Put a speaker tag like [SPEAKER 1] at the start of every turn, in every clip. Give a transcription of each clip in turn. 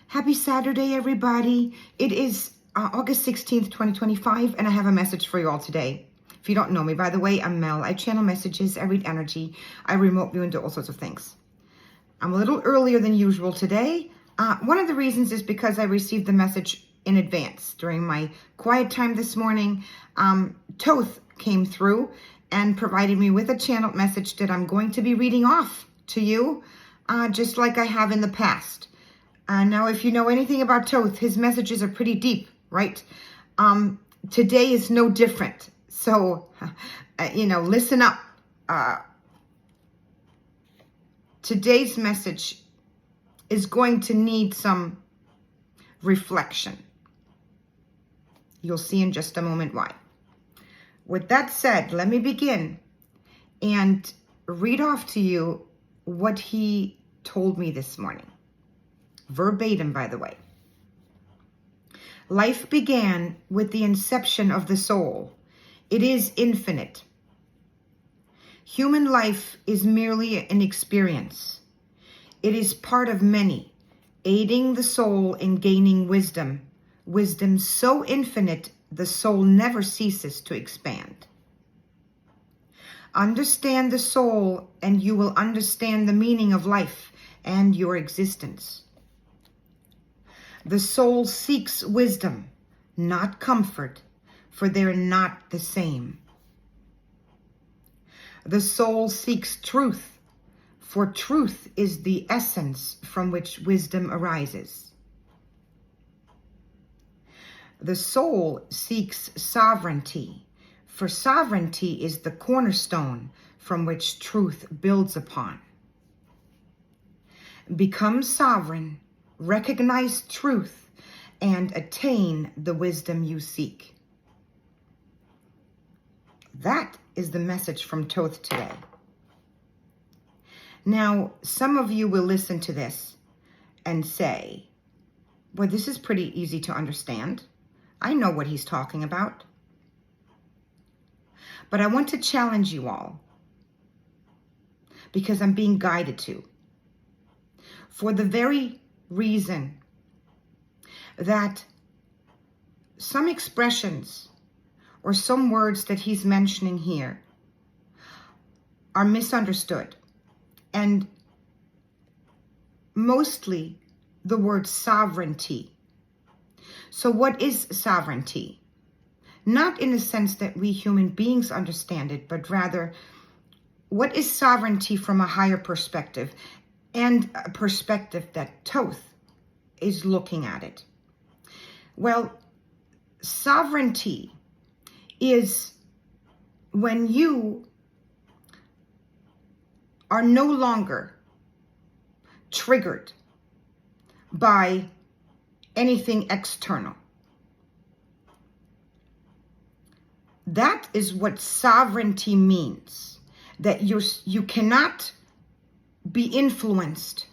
[SPEAKER 1] Happy Saturday, everybody. It is August 16th, 2025, and I have a message for you all today. If you don't know me, by the way, I'm Mel. I channel messages, I read energy, I remote view, and do all sorts of things. I'm a little earlier than usual today. One of the reasons is because I received the message in advance. During my quiet time this morning, THOTH came through and provided me with a channeled message that I'm going to be reading off to you, just like I have in the past. Now, if you know anything about Thoth, his messages are pretty deep, right? Today is no different. So, listen up. Today's message is going to need some reflection. You'll see in just a moment why. With that said, let me begin and read off to you what he told me this morning. Verbatim, by the way. Life began with the inception of the soul. It is infinite. Human life is merely an experience. It is part of many, aiding the soul in gaining wisdom. Wisdom so infinite, the soul never ceases to expand. Understand the soul, and you will understand the meaning of life and your existence. The soul seeks wisdom, not comfort, for they're not the same. The soul seeks truth, for truth is the essence from which wisdom arises. The soul seeks sovereignty, for sovereignty is the cornerstone from which truth builds upon. Become sovereign, recognize truth, and attain the wisdom you seek. That is the message from Thoth today. Now, some of you will listen to this and say, well, this is pretty easy to understand. I know what he's talking about. But I want to challenge you all because I'm being guided to. For the very reason that some expressions or some words that he's mentioning here are misunderstood. And mostly the word sovereignty. So what is sovereignty? Not in the sense that we human beings understand it, but rather, what is sovereignty from a higher perspective, and a perspective that Thoth is looking at it? Well, sovereignty is when you are no longer triggered by anything external. That is what sovereignty means. That you cannot be influenced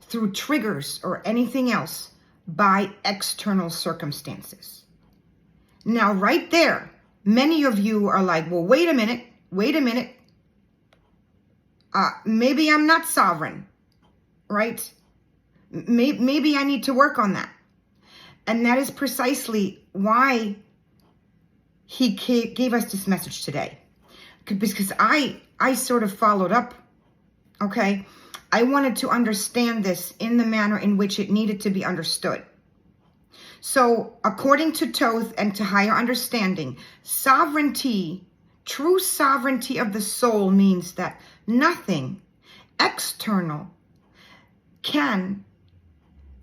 [SPEAKER 1] through triggers or anything else by external circumstances. Now, right there, many of you are like, well, wait a minute. Maybe I'm not sovereign, right? Maybe I need to work on that. And that is precisely why he gave us this message today. Because I sort of followed up, okay? I wanted to understand this in the manner in which it needed to be understood. So, according to Thoth and to higher understanding, sovereignty, true sovereignty of the soul means that nothing external can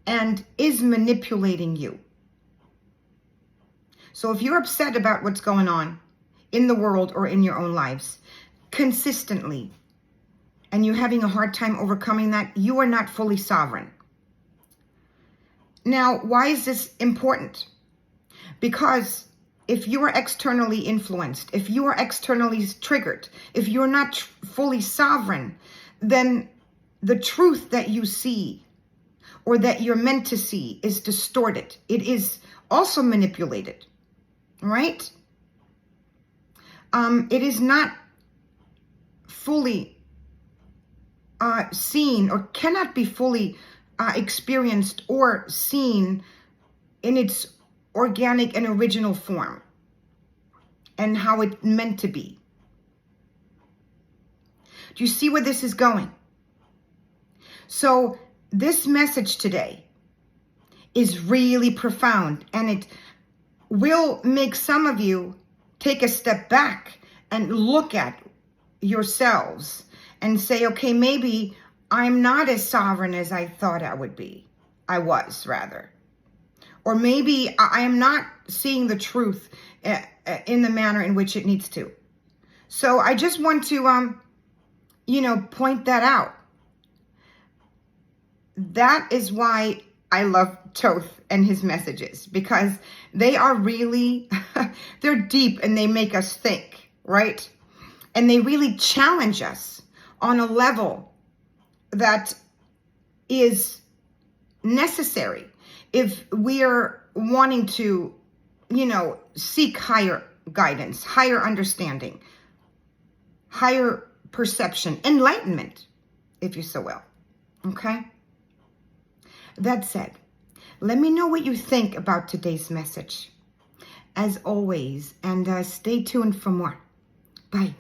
[SPEAKER 1] and is manipulating you. So if you're upset about what's going on in the world or in your own lives consistently, and you're having a hard time overcoming that, you are not fully sovereign. Now, why is this important? Because if you are externally influenced, if you are externally triggered, if you're not fully sovereign, then the truth that you see or that you're meant to see is distorted. It is also manipulated, right? It is not fully seen or cannot be fully experienced or seen in its organic and original form and how it's meant to be. Do you see where this is going? So this message today is really profound, and it will make some of you take a step back and look at yourselves and say, okay, maybe I'm not as sovereign as I thought I would be. I was, rather. Or maybe I am not seeing the truth in the manner in which it needs to. So I just want to, point that out. That is why I love Thoth and his messages, because they are really, they're deep and they make us think, right? And they really challenge us on a level that is necessary if we are wanting to, seek higher guidance, higher understanding, higher perception, enlightenment, if you so will. Okay? That said, let me know what you think about today's message, as always, and stay tuned for more. Bye.